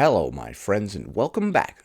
Hello, my friends, and welcome back.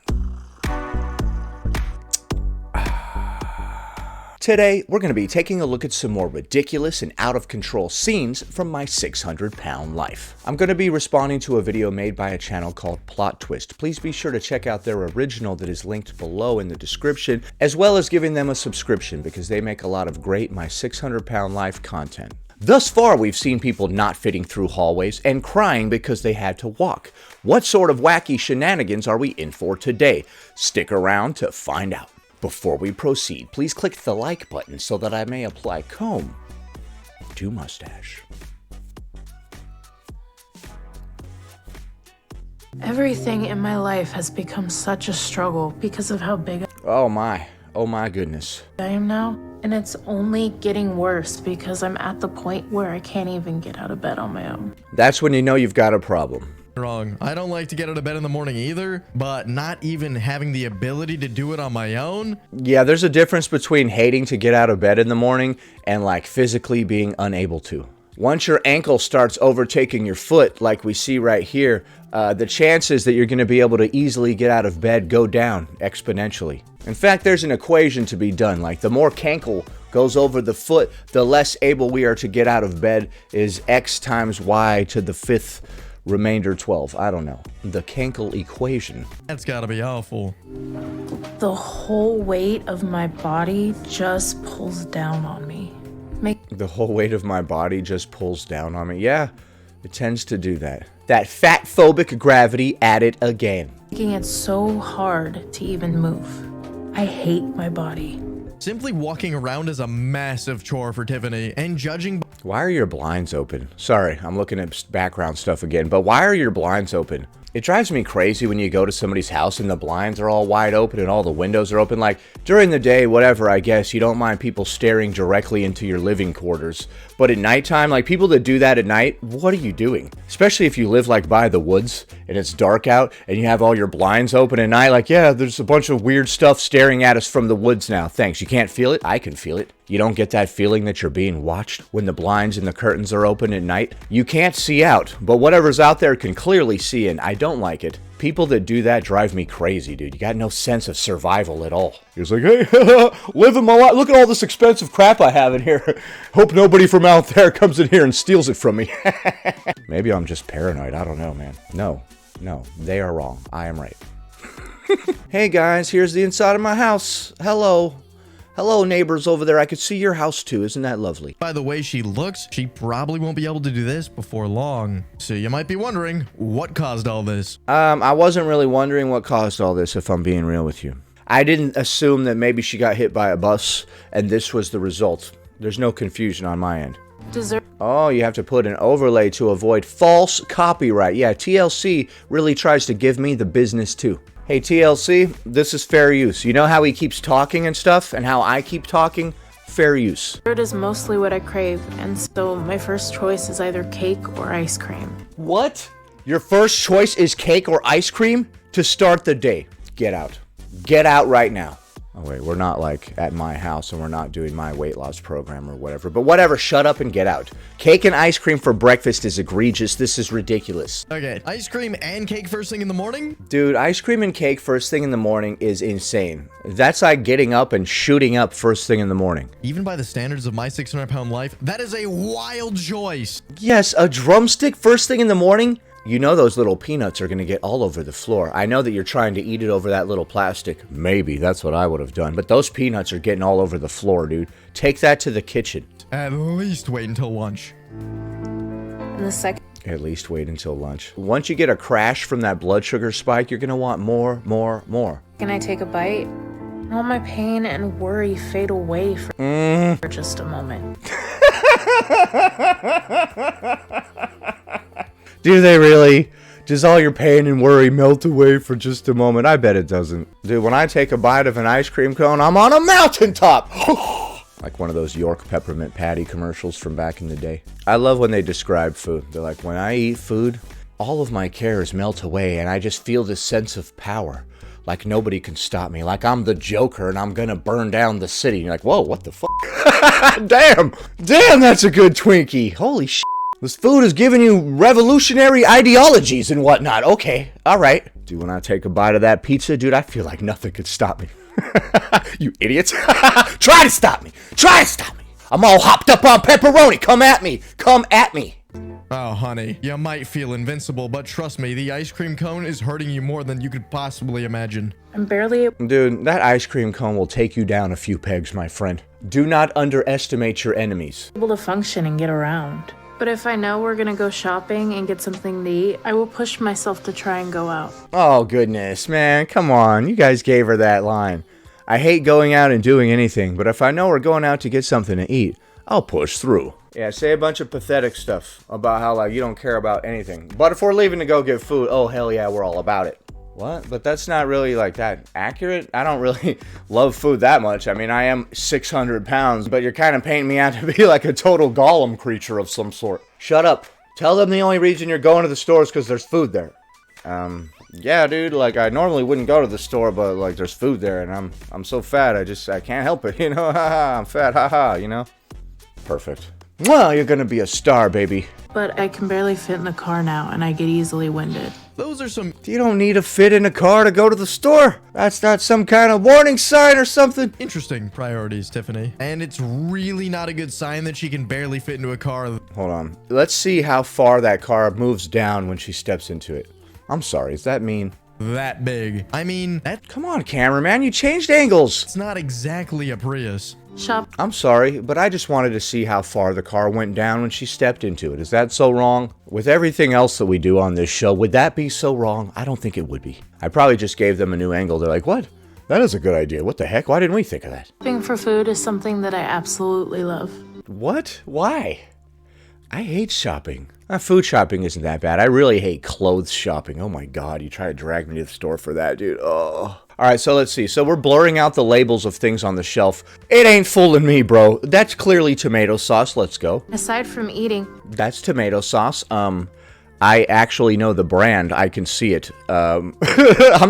Today, we're going to be taking a look at some more ridiculous and out-of-control scenes from my 600-pound life. I'm going to be responding to a video made by a channel called Plot Twist. Please be sure to check out their original that is linked below in the description, as well as giving them a subscription because they make a lot of great My 600-Pound Life content. Thus far, we've seen people not fitting through hallways and crying because they had to walk. What sort of wacky shenanigans are we in for today? Stick around to find out. Before we proceed, please click the like button so that I may apply comb to mustache. Everything in my life has become such a struggle because of how big Oh my goodness. I am now. And it's only getting worse because I'm at the point where I can't even get out of bed on my own. That's when you know you've got a problem. Wrong. I don't like to get out of bed in the morning either, but not even having the ability to do it on my own. Yeah, there's a difference between hating to get out of bed in the morning and like physically being unable to. Once your ankle starts overtaking your foot, like we see right here, the chances that you're going to be able to easily get out of bed go down exponentially. In fact, there's an equation to be done. Like the more cankle goes over the foot, the less able we are to get out of bed is x times y to the fifth remainder 12. I don't know. The Cankle equation. That's gotta be awful. The whole weight of my body just pulls down on me. The whole weight of my body just pulls down on me. Yeah, it tends to do that. That fat-phobic gravity at it again. Making it so hard to even move. I hate my body. Simply walking around is a massive chore for Tiffany, and judging by Why are your blinds open? Sorry, I'm looking at background stuff again, but why are your blinds open? It drives me crazy when you go to somebody's house and the blinds are all wide open and all the windows are open. Like, during the day, whatever, I guess, you don't mind people staring directly into your living quarters. But at nighttime, like, people that do that at night, what are you doing? Especially if you live, like, by the woods and it's dark out and you have all your blinds open at night. Like, yeah, there's a bunch of weird stuff staring at us from the woods now. Thanks. You can't feel it? I can feel it. You don't get that feeling that you're being watched when the blinds and the curtains are open at night? You can't see out, but whatever's out there can clearly see in. I don't like it. People that do that drive me crazy, dude. You got no sense of survival at all. He was like, hey, living my life. Look at all this expensive crap I have in here. Hope nobody from out there comes in here and steals it from me. Maybe I'm just paranoid. I don't know, man. No, they are wrong. I am right. Hey guys, here's the inside of my house. Hello. Hello, neighbors over there. I could see your house too. Isn't that lovely? the way she looks, she probably won't be able to do this before long. So you might be wondering, what caused all this? I wasn't really wondering what caused all this, if I'm being real with you. I didn't assume that maybe she got hit by a bus and this was the result. There's no confusion on my end. Oh, you have to put an overlay to avoid false copyright. Yeah, TLC really tries to give me the business too. Hey TLC, this is fair use. You know how he keeps talking and stuff, and how I keep talking? Fair use. Dessert is mostly what I crave, and so my first choice is either cake or ice cream. What? Your first choice is cake or ice cream? To start the day. Get out. Get out right now. Oh wait, we're not like at my house and we're not doing my weight loss program or whatever. But whatever, shut up and get out. Cake and ice cream for breakfast is egregious. This is ridiculous. Okay, ice cream and cake first thing in the morning? Dude, ice cream and cake first thing in the morning is insane. That's like getting up and shooting up first thing in the morning. Even by the standards of my 600-pound life, that is a wild choice. Yes, a drumstick first thing in the morning? You know those little peanuts are going to get all over the floor. I know that you're trying to eat it over that little plastic. Maybe, that's what I would have done. But those peanuts are getting all over the floor, dude. Take that to the kitchen. At least wait until lunch. And the second At least wait until lunch. Once you get a crash from that blood sugar spike, you're going to want more. can I take a bite? All my pain and worry fade away for just a moment. Do they really? Does all your pain and worry melt away for just a moment? I bet it doesn't. Dude, when I take a bite of an ice cream cone, I'm on a mountaintop! Like one of those York peppermint patty commercials from back in the day. I love when they describe food. They're like, when I eat food, all of my cares melt away and I just feel this sense of power. Like nobody can stop me. Like I'm the Joker and I'm gonna burn down the city. And you're like, whoa, what the fuck? Damn, that's a good Twinkie. Holy shit. This food is giving you revolutionary ideologies and whatnot. Okay, all right. Dude, when I take a bite of that pizza, dude, I feel like nothing could stop me. You idiots. Try to stop me. Try to stop me. I'm all hopped up on pepperoni. Come at me. Come at me. Oh, honey, you might feel invincible, but trust me, the ice cream cone is hurting you more than you could possibly imagine. I'm barely Dude, that ice cream cone will take you down a few pegs, my friend. Do not underestimate your enemies. able to function and get around. But if I know we're gonna go shopping and get something to eat, I will push myself to try and go out. Oh, goodness, man. Come on. You guys gave her that line. I hate going out and doing anything, but if I know we're going out to get something to eat, I'll push through. Yeah, say a bunch of pathetic stuff about how, like, you don't care about anything. But if we're leaving to go get food, oh, hell yeah, we're all about it. What? But that's not really, like, that accurate. I don't really love food that much. I mean, I am 600 pounds, but you're kind of painting me out to be like a total golem creature of some sort. Shut up. Tell them the only reason you're going to the store is because there's food there. Yeah, dude, like, I normally wouldn't go to the store, but, like, there's food there, and I'm so fat, I can't help it, you know? Haha, I'm fat, haha, you know? Perfect. Well, you're gonna be a star, baby. But I can barely fit in the car now, and I get easily winded. Those are some You don't need to fit in a car to go to the store. That's not some kind of warning sign or something. interesting priorities, Tiffany. And it's really not a good sign that she can barely fit into a car. Hold on. Let's see how far that car moves down when she steps into it. I'm sorry, is that mean? That big. I mean, that's Come on, cameraman, you changed angles. not exactly a Prius. Shop I'm sorry, but I just wanted to see how far the car went down when she stepped into it. Is that so wrong? With everything else that we do on this show, would that be so wrong? I don't think it would be. I probably just gave them a new angle. They're like, what? That is a good idea. What the heck? Why didn't we think of that? shopping for food is something that I absolutely love. What? Why? I hate shopping. Food shopping isn't that bad. I really hate clothes shopping. Oh my god, you try to drag me to the store for that, dude. Oh. Alright, so let's see. So we're blurring out the labels of things on the shelf. It ain't fooling me, bro. That's clearly tomato sauce. Let's go. Aside from eating, That's tomato sauce. I actually know the brand. I can see it. I'm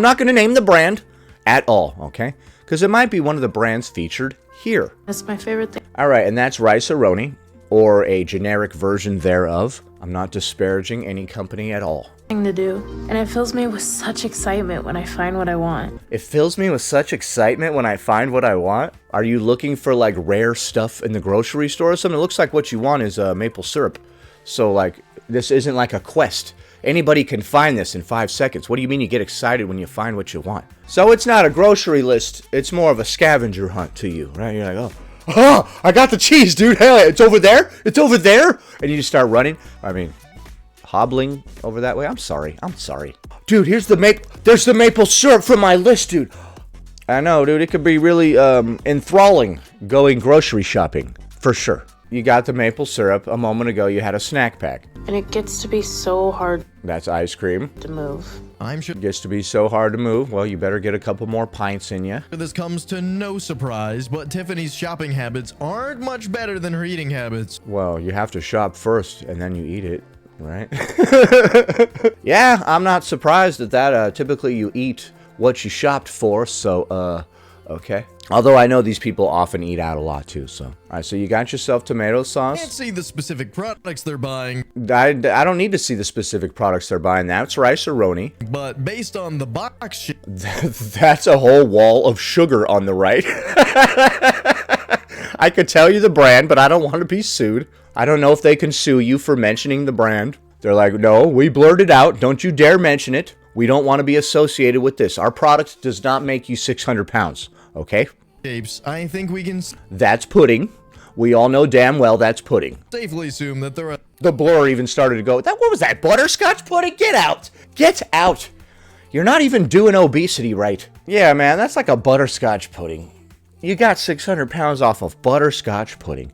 not going to name the brand at all, okay? Because it might be one of the brands featured here. that's my favorite thing Alright, and that's rice-a-roni, or a generic version thereof. I'm not disparaging any company at all. to do. And it fills me with such excitement when I find what I want. It fills me with such excitement when I find what I want. Are you looking for, like, rare stuff in the grocery store or something? It looks like what you want is maple syrup. So, like, this isn't like a quest. Anybody can find this in 5 seconds. What do you mean you get excited when you find what you want? So it's not a grocery list. It's more of a scavenger hunt to you, right? You're like, oh, I got the cheese, dude. Hell, it's over there. It's over there. And you just start running. I mean, hobbling over that way. I'm sorry. Dude, there's the maple syrup from my list, dude. I know, dude. It could be really enthralling going grocery shopping, for sure. You got the maple syrup. A moment ago, you had a snack pack. And it gets to be so hard That's ice cream. to move. I'm sure Gets to be so hard to move. Well, you better get a couple more pints in you. this comes to no surprise, but Tiffany's shopping habits aren't much better than her eating habits. Well, you have to shop first, and then you eat it, right? Yeah, I'm not surprised at that. Typically, you eat what you shopped for, so, okay. Although I know these people often eat out a lot, too, so. Alright, so you got yourself tomato Can't sauce. see the specific products they're buying, I don't need to see the specific products they're buying. That's rice-a-roni. but based on the box shit, That's a whole wall of sugar on the right. I could tell you the brand, but I don't want to be sued. I don't know if they can sue you for mentioning the brand. They're like, no, we blurred it out. Don't you dare mention it. We don't want to be associated with this. Our product does not make you 600 pounds, okay? shapes, I think we can That's pudding. We all know damn well that's pudding. safely assume that there are The blur even started to go, what was that, butterscotch pudding? Get out! Get out! You're not even doing obesity right. Yeah, man, that's like a butterscotch pudding. You got 600 pounds off of butterscotch pudding.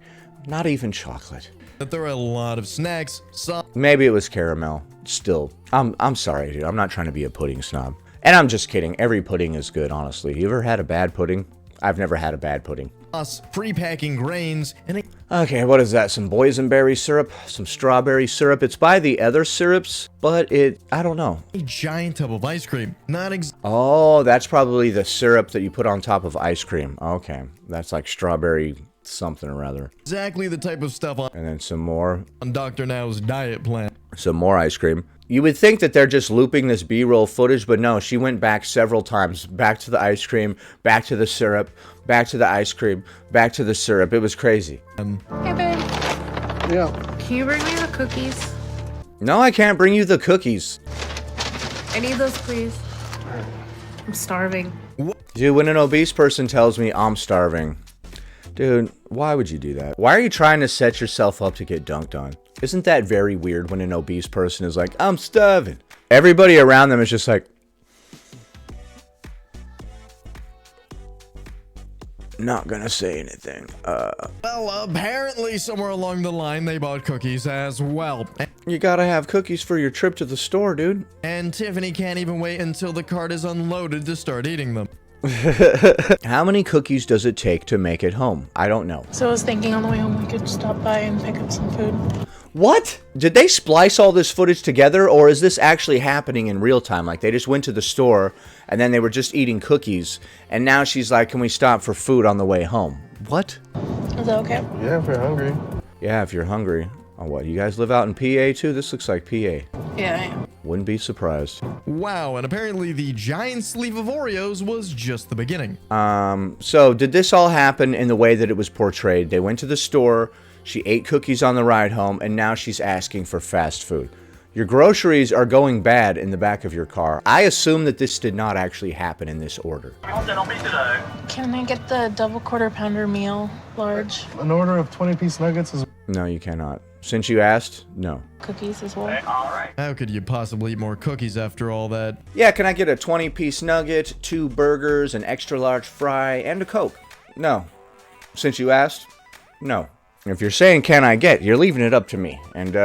Not even chocolate. a lot of snacks, some Maybe it was caramel. Still, I'm sorry, dude. I'm not trying to be a pudding snob. And I'm just kidding. Every pudding is good, honestly. You ever had a bad pudding? I've never had a bad pudding. plus pre-packing grains, and a Okay, what is that? Some boysenberry syrup? Some strawberry syrup? It's by the other syrups, but I don't know. giant tub of ice cream. Not Oh, that's probably the syrup that you put on top of ice cream. Okay, that's like strawberry something or other. Exactly the type of stuff And then some more. on Dr. Now's diet plan. Some more ice cream. You would think that they're just looping this B-roll footage, but no, she went back several times. Back to the ice cream, back to the syrup, back to the ice cream, back to the syrup. It was crazy. Hey, babe. Yeah. Can you bring me the cookies? No, I can't bring you the cookies. I need those, please. I'm starving. Dude, when an obese person tells me I'm starving, dude, why would you do that? Why are you trying to set yourself up to get dunked on? Isn't that very weird when an obese person is like, I'm starving? Everybody around them is just like, not gonna say anything. Well, apparently somewhere along the line they bought cookies as well. You gotta have cookies for your trip to the store, dude. And Tiffany can't even wait until the cart is unloaded to start eating them. How many cookies does it take to make it home? I don't know. So I was thinking on the way home we could stop by and pick up some food. What? Did they splice all this footage together, or is this actually happening in real time? Like, they just went to the store, and then they were just eating cookies, and now she's like, can we stop for food on the way home? What? Is that okay? Yeah, if you're hungry. Yeah, if you're hungry. Oh, what? You guys live out in PA, too? This looks like PA. Yeah, I am. Wouldn't be surprised. Wow, and apparently the giant sleeve of Oreos was just the beginning. So did this all happen in the way that it was portrayed? They went to the store, she ate cookies on the ride home, and now she's asking for fast food. Your groceries are going bad in the back of your car. I assume that this did not actually happen in this order. Can I get the double quarter pounder meal, large? An order of 20-piece nuggets is... No, you cannot. Since you asked, no. Cookies as well. How could you possibly eat more cookies after all that? Yeah, can I get a 20-piece nugget, 2 burgers, an extra large fry, and a Coke? No. Since you asked, no. If you're saying can I get, you're leaving it up to me. And,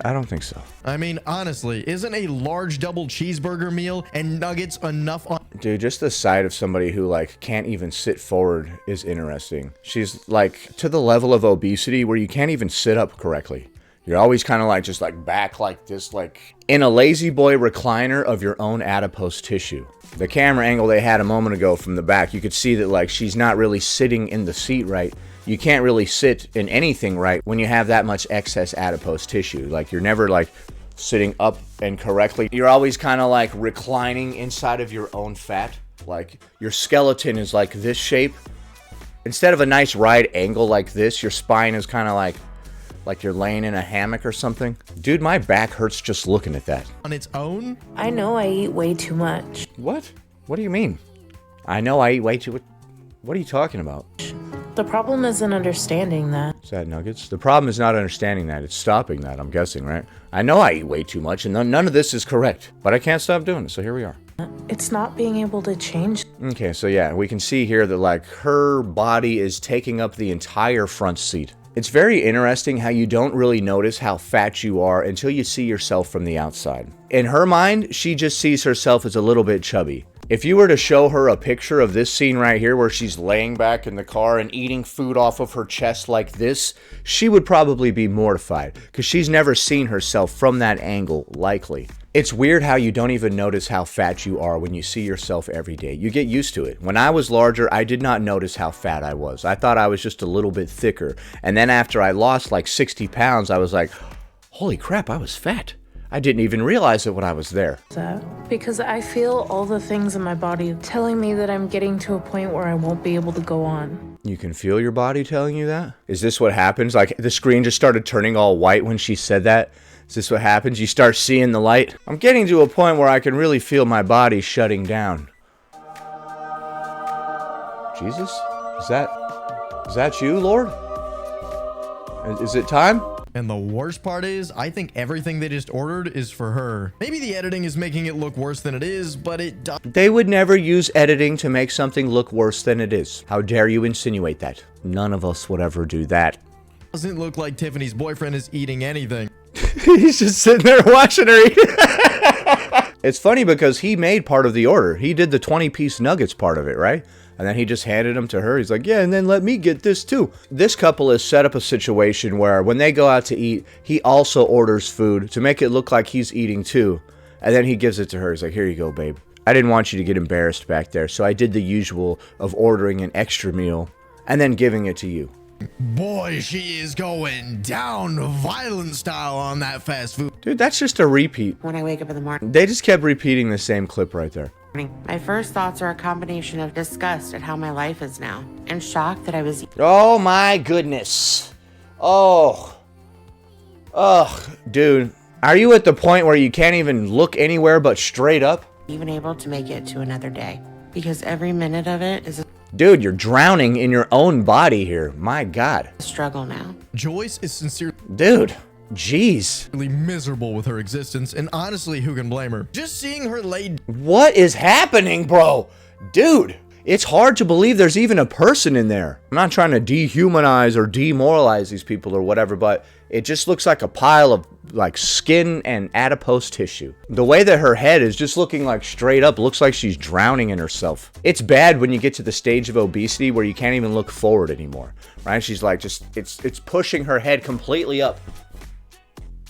I don't think so. I mean, honestly, isn't a large double cheeseburger meal and nuggets enough on... Dude, just the sight of somebody who, like, can't even sit forward is interesting. She's, like, to the level of obesity where you can't even sit up correctly. You're always kind of, like, just, like, back like this, like, in a lazy boy recliner of your own adipose tissue. The camera angle they had a moment ago from the back, you could see that, like, she's not really sitting in the seat right. You can't really sit in anything right when you have that much excess adipose tissue. Like, you're never, like, sitting up and correctly. You're always kind of, like, reclining inside of your own fat. Like, your skeleton is, like, this shape. Instead of a nice right angle like this, your spine is kind of like you're laying in a hammock or something. Dude, my back hurts just looking at that. on its own? I know I eat way too much. What? What do you mean? I know I eat way too... What are you talking about? The problem isn't understanding that. Is that nuggets? The problem is not understanding that. It's stopping that, I'm guessing, right? I know I eat way too much, and none of this is correct. But I can't stop doing it, so here we are. It's not being able to change. Okay, so yeah, we can see here that, like, her body is taking up the entire front seat. It's very interesting how you don't really notice how fat you are until you see yourself from the outside. In her mind, she just sees herself as a little bit chubby. If you were to show her a picture of this scene right here where she's laying back in the car and eating food off of her chest like this, she would probably be mortified because she's never seen herself from that angle, likely. It's weird how you don't even notice how fat you are when you see yourself every day. You get used to it. When I was larger, I did not notice how fat I was. I thought I was just a little bit thicker. And then after I lost like 60 pounds, I was like, holy crap, I was fat. I didn't even realize it when I was there. Because I feel all the things in my body telling me that I'm getting to a point where I won't be able to go on. You can feel your body telling you that? Is this what happens? Like, the screen just started turning all white when she said that? Is this what happens? You start seeing the light? I'm getting to a point where I can really feel my body shutting down. Jesus? Is that you, Lord? Is it time? And the worst part is, I think everything they just ordered is for her. Maybe the editing is making it look worse than it is, but it They would never use editing to make something look worse than it is. How dare you insinuate that? None of us would ever do that. doesn't look like Tiffany's boyfriend is eating anything. He's just sitting there watching her eat. It's funny because he made part of the order. He did the 20-piece nuggets part of it, right? And then he just handed them to her. He's like, yeah, and then let me get this too. This couple has set up a situation where when they go out to eat, he also orders food to make it look like he's eating too. And then he gives it to her. He's like, here you go, babe. I didn't want you to get embarrassed back there, so I did the usual of ordering an extra meal and then giving it to you. Boy, she is going down violent style on that fast food. Dude, that's just a repeat. When I wake up in the morning, They just kept repeating the same clip right there. my first thoughts are a combination of disgust at how my life is now and shock that I was Oh my goodness. Oh. Ugh, dude. Are you at the point where you can't even look anywhere but straight up? even able to make it to another day. Because every minute of it is a Dude, you're drowning in your own body here. My God. struggle now. Joyce is sincerely Dude, jeez. miserable with her existence, and honestly, who can blame her? Just seeing her laid What is happening, bro? Dude, it's hard to believe there's even a person in there. I'm not trying to dehumanize or demoralize these people or whatever, but it just looks like a pile of like skin and adipose tissue. The way that her head is just looking like straight up looks like she's drowning in herself. It's bad when you get to the stage of obesity where you can't even look forward anymore, right? She's like it's pushing her head completely up.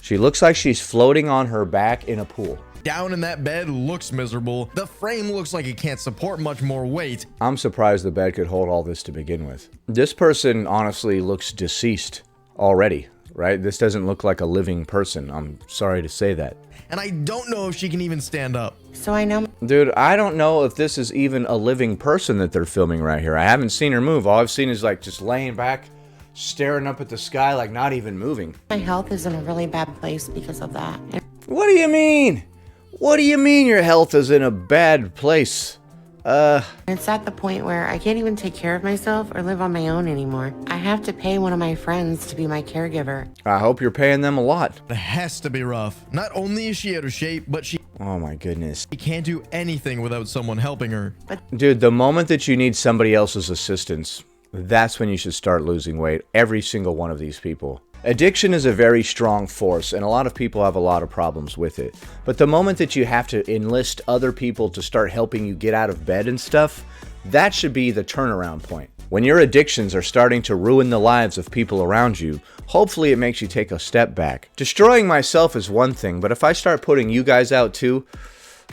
She looks like she's floating on her back in a pool. down in that bed looks miserable. The frame looks like it can't support much more weight. I'm surprised the bed could hold all this to begin with. This person honestly looks deceased already, right? This doesn't look like a living person. I'm sorry to say that. And I don't know if she can even stand up. So I know Dude, I don't know if this is even a living person that they're filming right here. I haven't seen her move. All I've seen is like just laying back, staring up at the sky, like not even moving. my health is in a really bad place because of that. And What do you mean? What do you mean your health is in a bad place? it's at the point where I can't even take care of myself or live on my own anymore. I have to pay one of my friends to be my caregiver. I hope you're paying them a lot. It has to be rough. Not only is she out of shape, but she Oh my goodness. can't do anything without someone helping her. Dude, the moment that you need somebody else's assistance, that's when you should start losing weight. Every single one of these people. Addiction is a very strong force, and a lot of people have a lot of problems with it. But the moment that you have to enlist other people to start helping you get out of bed and stuff, that should be the turnaround point. When your addictions are starting to ruin the lives of people around you, hopefully it makes you take a step back. Destroying myself is one thing, but if I start putting you guys out too,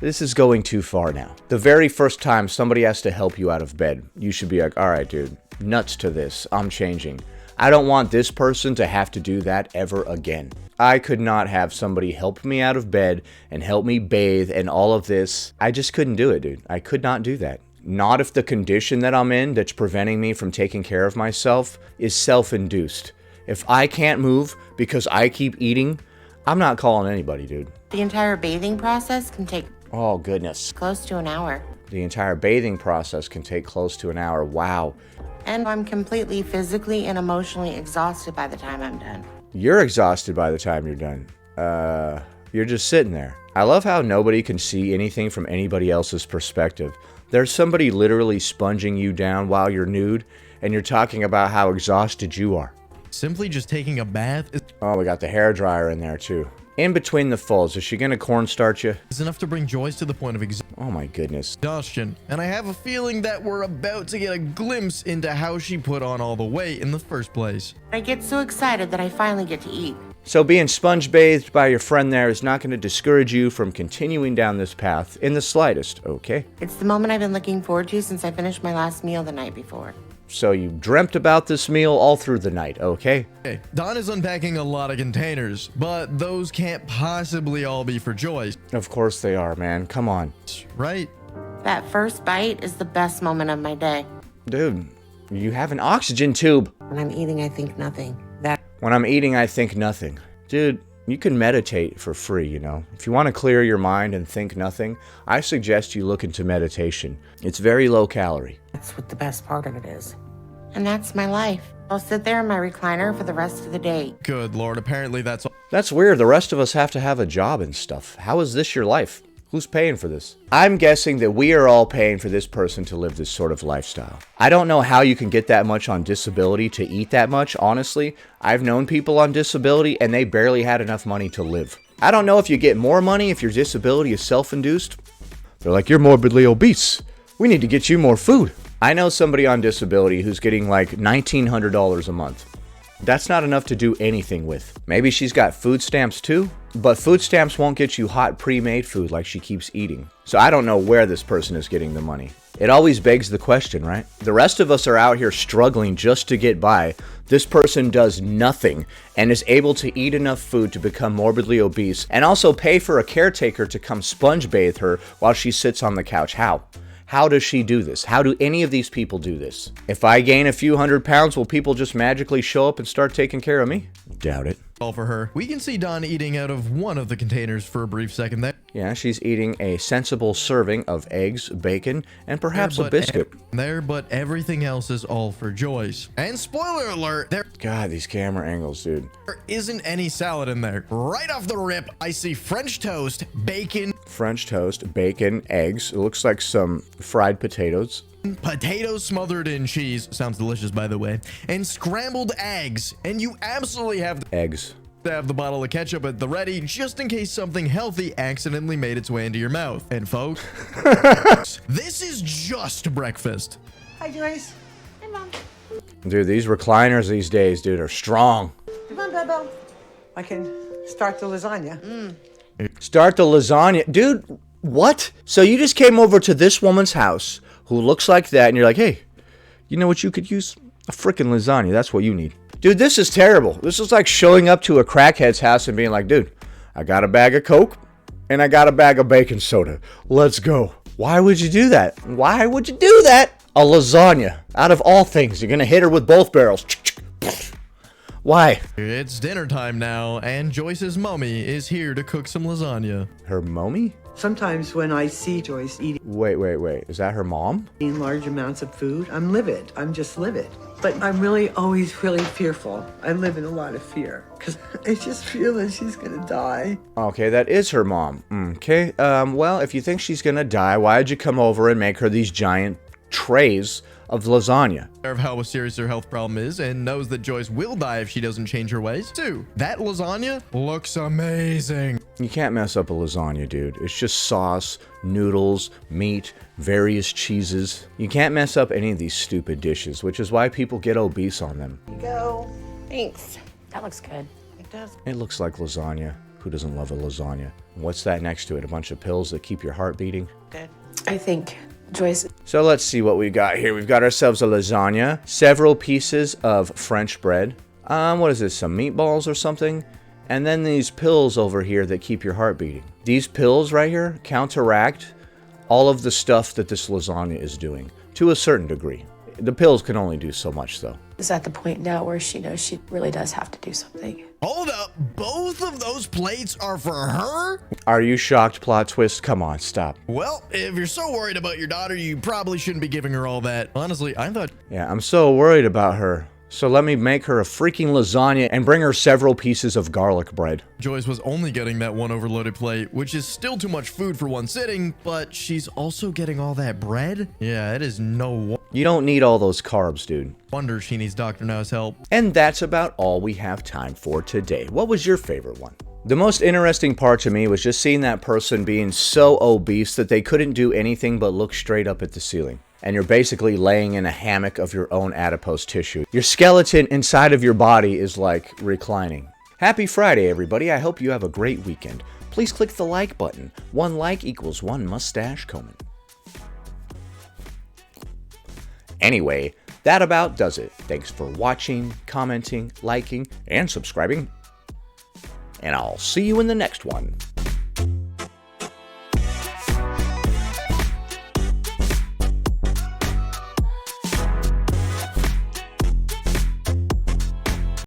this is going too far now. The very first time somebody has to help you out of bed, you should be like, all right, dude, nuts to this. I'm changing. I don't want this person to have to do that ever again. I could not have somebody help me out of bed and help me bathe and all of this. I just couldn't do it, dude. I could not do that. Not if the condition that I'm in that's preventing me from taking care of myself is self-induced. If I can't move because I keep eating, I'm not calling anybody, dude. The entire bathing process can take Oh, goodness. close to an hour. The entire bathing process can take close to an hour. Wow. And I'm completely physically and emotionally exhausted by the time I'm done. You're exhausted by the time you're done. You're just sitting there. I love how nobody can see anything from anybody else's perspective. There's somebody literally sponging you down while you're nude, and you're talking about how exhausted you are. Simply just taking a bath Oh, we got the hair dryer in there too. In between the folds, is she gonna cornstarch you? is enough to bring Joyce to the point of Oh my goodness. exhaustion. And I have a feeling that we're about to get a glimpse into how she put on all the weight in the first place. I get so excited that I finally get to eat. So being sponge bathed by your friend there is not gonna discourage you from continuing down this path in the slightest, okay? It's the moment I've been looking forward to since I finished my last meal the night before. So you dreamt about this meal all through the night, okay? Okay, Don is unpacking a lot of containers, but those can't possibly all be for Joyce, Of course they are, man. Come on. right? That first bite is the best moment of my day. Dude, you have an oxygen tube. When I'm eating, I think nothing. When I'm eating, I think nothing. Dude, you can meditate for free, you know. If you want to clear your mind and think nothing, I suggest you look into meditation. It's very low calorie. That's what the best part of it is. And that's my life. I'll sit there in my recliner for the rest of the day. Good lord, apparently that's all. That's weird. The rest of us have to have a job and stuff. How is this your life? Who's paying for this? I'm guessing that we are all paying for this person to live this sort of lifestyle. I don't know how you can get that much on disability to eat that much, honestly. I've known people on disability and they barely had enough money to live. I don't know if you get more money if your disability is self-induced. They're like, you're morbidly obese. We need to get you more food. I know somebody on disability who's getting like $1,900 a month. That's not enough to do anything with. Maybe she's got food stamps too, but food stamps won't get you hot pre-made food like she keeps eating. So I don't know where this person is getting the money. It always begs the question, right? The rest of us are out here struggling just to get by. This person does nothing and is able to eat enough food to become morbidly obese and also pay for a caretaker to come sponge bathe her while she sits on the couch. How? How does she do this? How do any of these people do this? If I gain a few hundred pounds, will people just magically show up and start taking care of me? Doubt it. All for her. We can see Dawn eating out of one of the containers for a brief second there. Yeah, she's eating a sensible serving of eggs, bacon, and perhaps a biscuit. But everything else is all for Joyce. And spoiler alert, there God, these camera angles, dude. isn't any salad in there. Right off the rip, I see French toast, bacon, French toast, bacon, eggs. It looks like some fried potatoes. potatoes smothered in cheese, sounds delicious by the way, and scrambled eggs. And you absolutely have Eggs. to have the bottle of ketchup at the ready just in case something healthy accidentally made its way into your mouth. And folks, this is just breakfast. Hi, Joyce. Hi, Mom. Dude, these recliners these days, dude, are strong. Come on, Bebo. I can start the lasagna. Start the lasagna. Dude, what? So you just came over to this woman's house who looks like that and you're like, hey, you know what you could use? A freaking lasagna. That's what you need. Dude, this is terrible. This is like showing up to a crackhead's house and being like, dude, I got a bag of Coke and I got a bag of baking soda. Let's go. Why would you do that? Why would you do that? A lasagna. Out of all things, you're going to hit her with both barrels. Why? It's dinner time now, and Joyce's mommy is here to cook some lasagna. Her mommy? Sometimes when I see Joyce eating Wait. Is that her mom? large amounts of food, I'm livid. I'm just livid. But I'm really always really fearful. I live in a lot of fear because I just feel that she's going to die. Okay, that is her mom. Okay, well, if you think she's gonna die, why'd you come over and make her these giant trays of lasagna? Of how serious her health problem is and knows that Joyce will die if she doesn't change her ways. 2. That lasagna looks amazing. You can't mess up a lasagna, dude. It's just sauce, noodles, meat, various cheeses. You can't mess up any of these stupid dishes, which is why people get obese on them. Go. Thanks. That looks good. It does. It looks like lasagna. Who doesn't love a lasagna? What's that next to it? A bunch of pills that keep your heart beating? Good. I think Joyce. So let's see what we got here. We've got ourselves a lasagna, several pieces of French bread. What is this, some meatballs or something? And then these pills over here that keep your heart beating. These pills right here counteract all of the stuff that this lasagna is doing, to a certain degree. The pills can only do so much, though. Is at the point now where she knows she really does have to do something. Hold up, both of those plates are for her? Are you shocked? Plot twist? Come on, stop. Well, if you're so worried about your daughter, you probably shouldn't be giving her all that. Honestly, I thought... Yeah, I'm so worried about her. So let me make her a freaking lasagna and bring her several pieces of garlic bread. Joyce was only getting that one overloaded plate, which is still too much food for one sitting, but she's also getting all that bread? Yeah, it is no You don't need all those carbs, dude. wonder she needs Dr. Now's help. And that's about all we have time for today. What was your favorite one? The most interesting part to me was just seeing that person being so obese that they couldn't do anything but look straight up at the ceiling. And you're basically laying in a hammock of your own adipose tissue. Your skeleton inside of your body is like reclining. Happy Friday, everybody. I hope you have a great weekend. Please click the like button. 1 like equals 1 mustache comb. Anyway, that about does it. Thanks for watching, commenting, liking, and subscribing. And I'll see you in the next one.